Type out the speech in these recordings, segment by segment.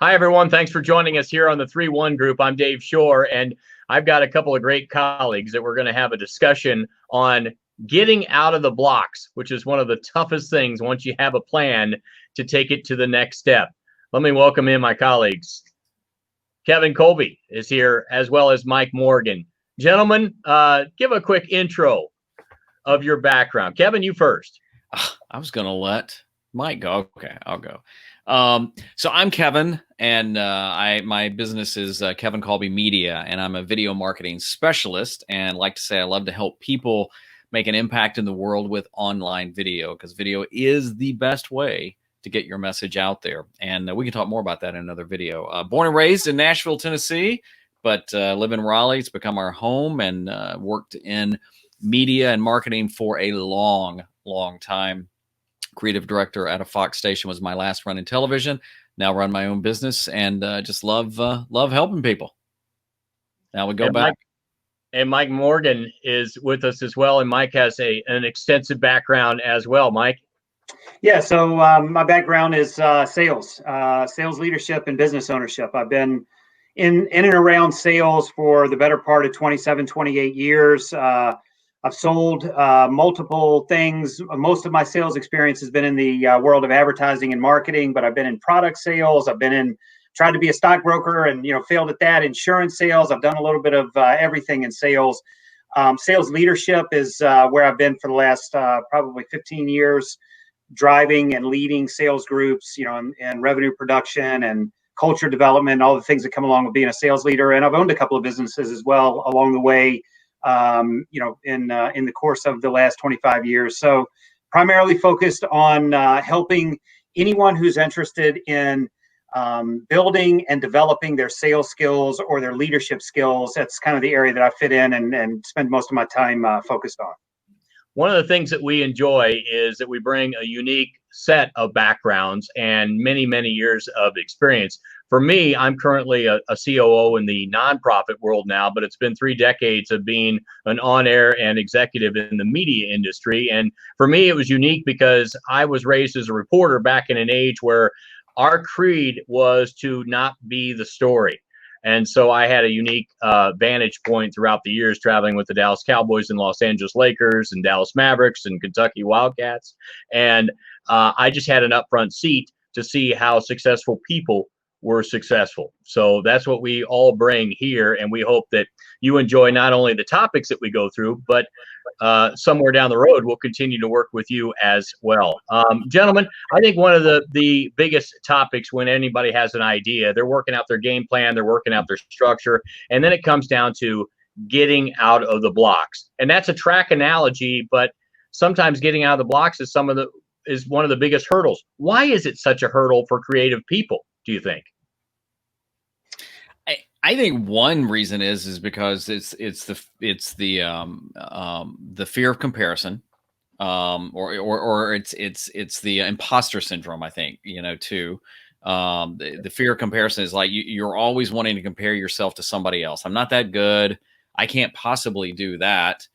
Hi, everyone. Thanks for joining us here on the 3-1 group. I'm Dave Shore, and I've got a couple of great colleagues that we're going to have a discussion on getting out of the blocks, which is one of the toughest things once you have a plan to take it to the next step. Let me welcome in my colleagues. Kevin Kolbe is here, as well as Mike Morgan. Gentlemen, give a quick intro of your background. Kevin, you first. I was going to let Mike go. Okay, I'll go. So I'm Kevin, and my business is Kevin Kolbe Media, and I'm a video marketing specialist. And like to say, I love to help people make an impact in the world with online video, because video is the best way to get your message out there. And we can talk more about that in another video. Born and raised in Nashville, Tennessee, but live in Raleigh. It's become our home, and worked in media and marketing for a long time. Creative director at a Fox station was my last run in television. Now run my own business, and just love helping people. Now we go back. Mike Morgan is with us as well, and Mike has an extensive background as well. Mike? Yeah, so my background is sales leadership, and business ownership. I've been in and around sales for the better part of 27, 28 years. I've sold multiple things. Most of my sales experience has been in the world of advertising and marketing, but I've been in product sales. I've been tried to be a stockbroker and, failed at that. Insurance sales. I've done a little bit of everything in sales. Sales leadership is where I've been for the last probably 15 years, driving and leading sales groups, and revenue production and culture development, all the things that come along with being a sales leader. And I've owned a couple of businesses as well along the way, in the course of the last 25 years. So primarily focused on helping anyone who's interested in building and developing their sales skills or their leadership skills. That's kind of the area that I fit in and spend most of my time focused on. One of the things that we enjoy is that we bring a unique set of backgrounds and many, many years of experience. For me, I'm currently a COO in the nonprofit world now, but it's been 3 decades of being an on-air and executive in the media industry. And for me, it was unique because I was raised as a reporter back in an age where our creed was to not be the story. And so I had a unique vantage point throughout the years, traveling with the Dallas Cowboys and Los Angeles Lakers and Dallas Mavericks and Kentucky Wildcats. And I just had an upfront seat to see how successful people were successful. So that's what we all bring here. And we hope that you enjoy not only the topics that we go through, but somewhere down the road, we'll continue to work with you as well. Gentlemen, I think one of the biggest topics when anybody has an idea, they're working out their game plan, they're working out their structure, and then it comes down to getting out of the blocks. And that's a track analogy, but sometimes getting out of the blocks is one of the biggest hurdles. Why is it such a hurdle for creative people, do you think? I think one reason is because it's the fear of comparison, or it's the imposter syndrome. I think too. The fear of comparison is like you're always wanting to compare yourself to somebody else. I'm not that good. I can't possibly do that.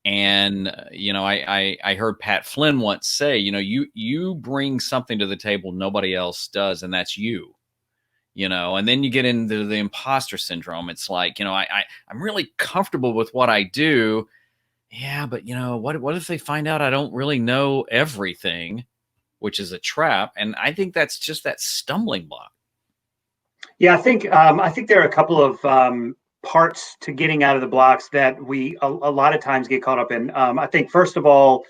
And I heard Pat Flynn once say, you bring something to the table nobody else does, and that's you. And then you get into the imposter syndrome. It's like, I'm really comfortable with what I do. Yeah, but what if they find out I don't really know everything, which is a trap. And I think that's just that stumbling block. Yeah, I think there are a couple of parts to getting out of the blocks that we a lot of times get caught up in. I think first of all,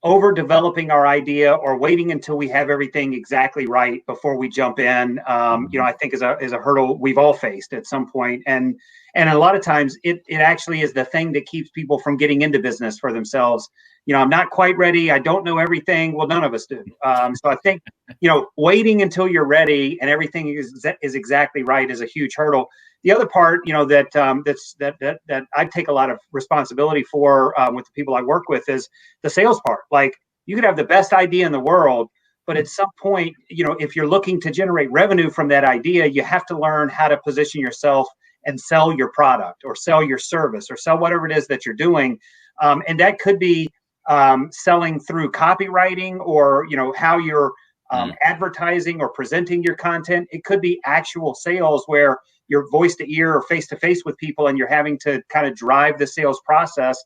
over developing our idea or waiting until we have everything exactly right before we jump in, I think is a hurdle we've all faced at some point. And a lot of times it actually is the thing that keeps people from getting into business for themselves. I'm not quite ready. I don't know everything. Well, none of us do. So I think, waiting until you're ready and everything is exactly right is a huge hurdle. The other part, that I take a lot of responsibility for with the people I work with is the sales part. Like, you could have the best idea in the world, but at some point, if you're looking to generate revenue from that idea, you have to learn how to position yourself and sell your product or sell your service or sell whatever it is that you're doing. And that could be selling through copywriting or, how you're advertising or presenting your content. It could be actual sales where you're voice to ear or face to face with people and you're having to kind of drive the sales process.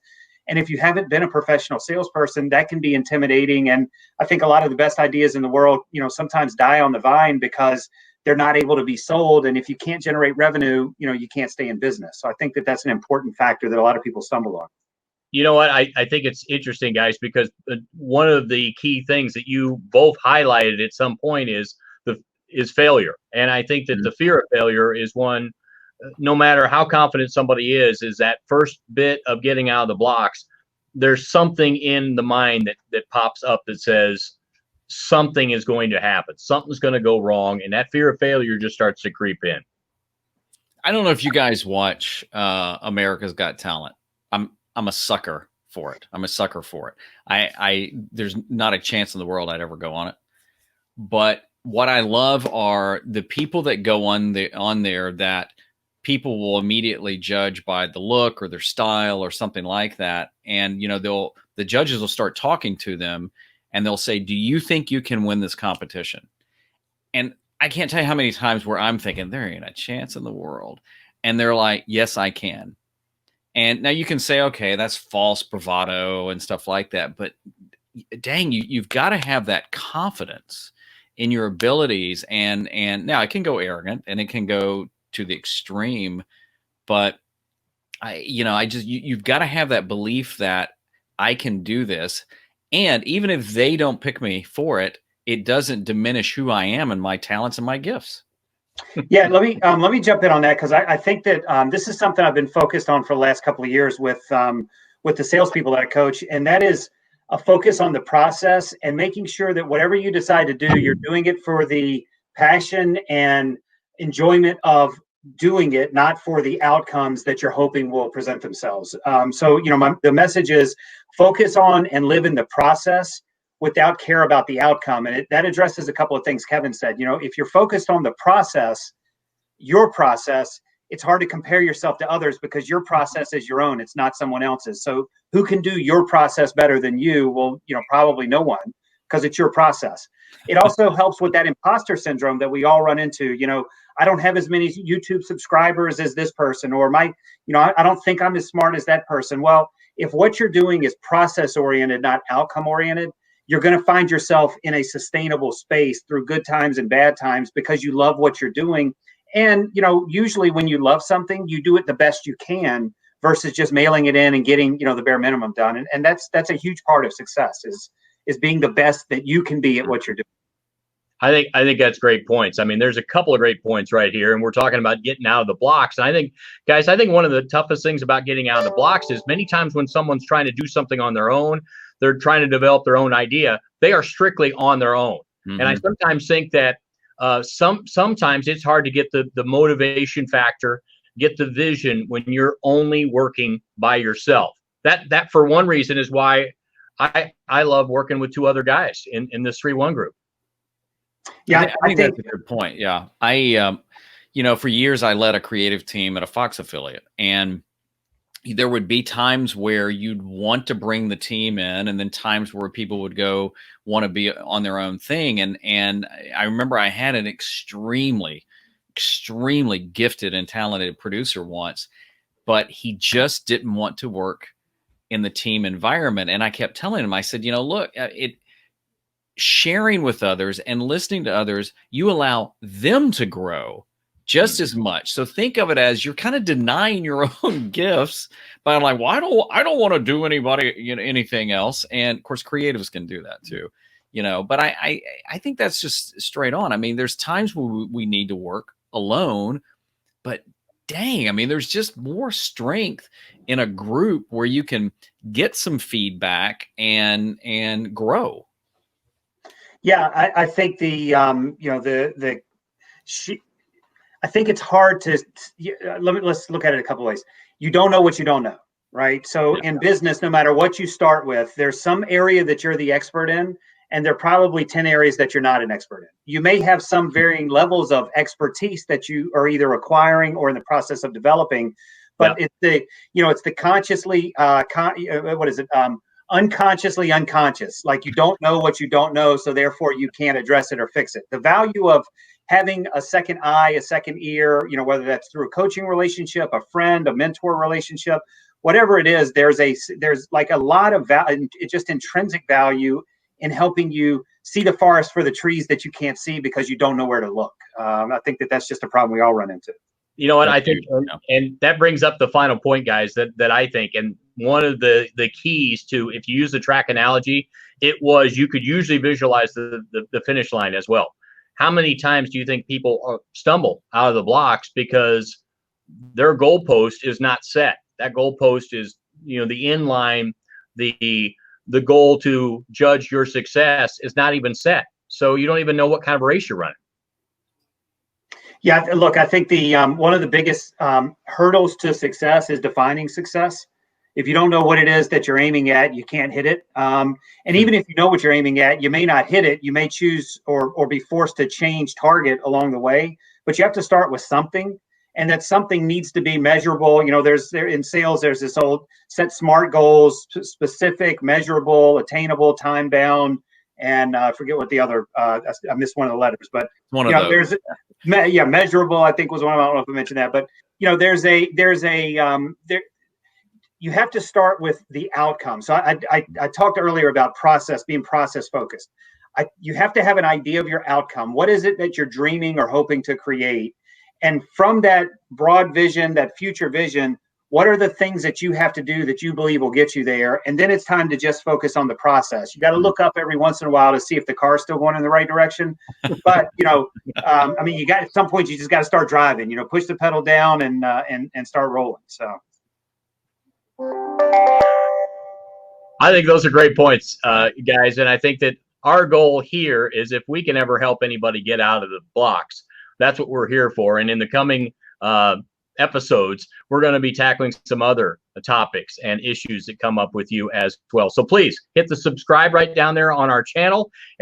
And if you haven't been a professional salesperson, that can be intimidating. And I think a lot of the best ideas in the world, sometimes die on the vine because they're not able to be sold. And if you can't generate revenue, you can't stay in business. So I think that that's an important factor that a lot of people stumble on. You know what? I think it's interesting, guys, because one of the key things that you both highlighted at some point is failure. And I think that the fear of failure is one, no matter how confident somebody is that first bit of getting out of the blocks, there's something in the mind that pops up that says something is going to happen. Something's going to go wrong. And that fear of failure just starts to creep in. I don't know if you guys watch America's Got Talent. I'm a sucker for it. I'm a sucker for it. I there's not a chance in the world I'd ever go on it. But what I love are the people that go on there that people will immediately judge by the look or their style or something like that. And the judges will start talking to them and they'll say, "Do you think you can win this competition?" And I can't tell you how many times where I'm thinking there ain't a chance in the world. And they're like, "Yes, I can." And now you can say, okay, that's false bravado and stuff like that. But dang, you've got to have that confidence in your abilities. And now it can go arrogant and it can go to the extreme. But you've got to have that belief that I can do this. And even if they don't pick me for it, it doesn't diminish who I am and my talents and my gifts. Yeah, let me jump in on that because I think that this is something I've been focused on for the last couple of years with the salespeople that I coach, and that is a focus on the process and making sure that whatever you decide to do, you're doing it for the passion and enjoyment of doing it, not for the outcomes that you're hoping will present themselves. The message is focus on and live in the process without care about the outcome. And that addresses a couple of things Kevin said. If you're focused on the process, your process, it's hard to compare yourself to others because your process is your own. It's not someone else's. So who can do your process better than you? Well, probably no one because it's your process. It also helps with that imposter syndrome that we all run into. I don't have as many YouTube subscribers as this person, or I don't think I'm as smart as that person. Well, if what you're doing is process oriented, not outcome oriented, you're going to find yourself in a sustainable space through good times and bad times because you love what you're doing. And, usually when you love something, you do it the best you can versus just mailing it in and getting, the bare minimum done. And that's a huge part of success is being the best that you can be at what you're doing. I think that's great points. I mean, there's a couple of great points right here, and we're talking about getting out of the blocks. And I think, guys, one of the toughest things about getting out of the blocks is many times when someone's trying to do something on their own, they're trying to develop their own idea, they are strictly on their own. Mm-hmm. And I sometimes think that sometimes it's hard to get the motivation factor, get the vision when you're only working by yourself. That for one reason is why I love working with two other guys in this 3-1 group. Yeah, I think that's a good point. Yeah. For years I led a creative team at a Fox affiliate, and there would be times where you'd want to bring the team in, and then times where people would want to be on their own thing. And I remember I had an extremely, extremely gifted and talented producer once, but he just didn't want to work in the team environment. And I kept telling him, I said, look, sharing with others and listening to others, you allow them to grow just as much. So think of it as you're kind of denying your own gifts by like, well, I don't want to do anything else. And of course, creatives can do that too, but I think that's just straight on. I mean, there's times where we need to work alone, but dang, I mean, there's just more strength in a group where you can get some feedback and grow. Yeah, I think I think it's hard to let's look at it a couple of ways. You don't know what you don't know, right? So in business, no matter what you start with, there's some area that you're the expert in, and there are probably 10 areas that you're not an expert in. You may have some varying levels of expertise that you are either acquiring or in the process of developing, but it's the consciously unconsciously unconscious. Like you don't know what you don't know, so therefore you can't address it or fix it. The value of having a second eye, a second ear, whether that's through a coaching relationship, a friend, a mentor relationship, whatever it is, there's like a lot of value, just intrinsic value in helping you see the forest for the trees that you can't see because you don't know where to look. I think that's just a problem we all run into. You know what I think, and that brings up the final point, guys, that I think, and one of the keys to, if you use the track analogy, it was you could usually visualize the finish line as well. How many times do you think people stumble out of the blocks because their goalpost is not set? That goalpost is, the inline, the goal to judge your success is not even set. So you don't even know what kind of race you're running. Yeah, look, I think the one of the biggest hurdles to success is defining success. If you don't know what it is that you're aiming at, you can't hit it. And even if you know what you're aiming at, you may not hit it. You may choose or be forced to change target along the way. But you have to start with something, and that something needs to be measurable. In sales, there's this old set SMART goals: specific, measurable, attainable, time bound, and I forget what the other. I missed one of the letters, but one of those. Measurable, I think was one of them. I don't know if I mentioned that, but you have to start with the outcome. So I talked earlier about being process focused. You have to have an idea of your outcome. What is it that you're dreaming or hoping to create? And from that broad vision, that future vision, what are the things that you have to do that you believe will get you there? And then it's time to just focus on the process. You got to look up every once in a while to see if the car's still going in the right direction. But, you got, at some point, you just got to start driving, push the pedal down and start rolling. So I think those are great points, guys. And I think that our goal here is, if we can ever help anybody get out of the blocks, that's what we're here for. And in the coming episodes, we're going to be tackling some other topics and issues that come up with you as well. So please hit the subscribe right down there on our channel. And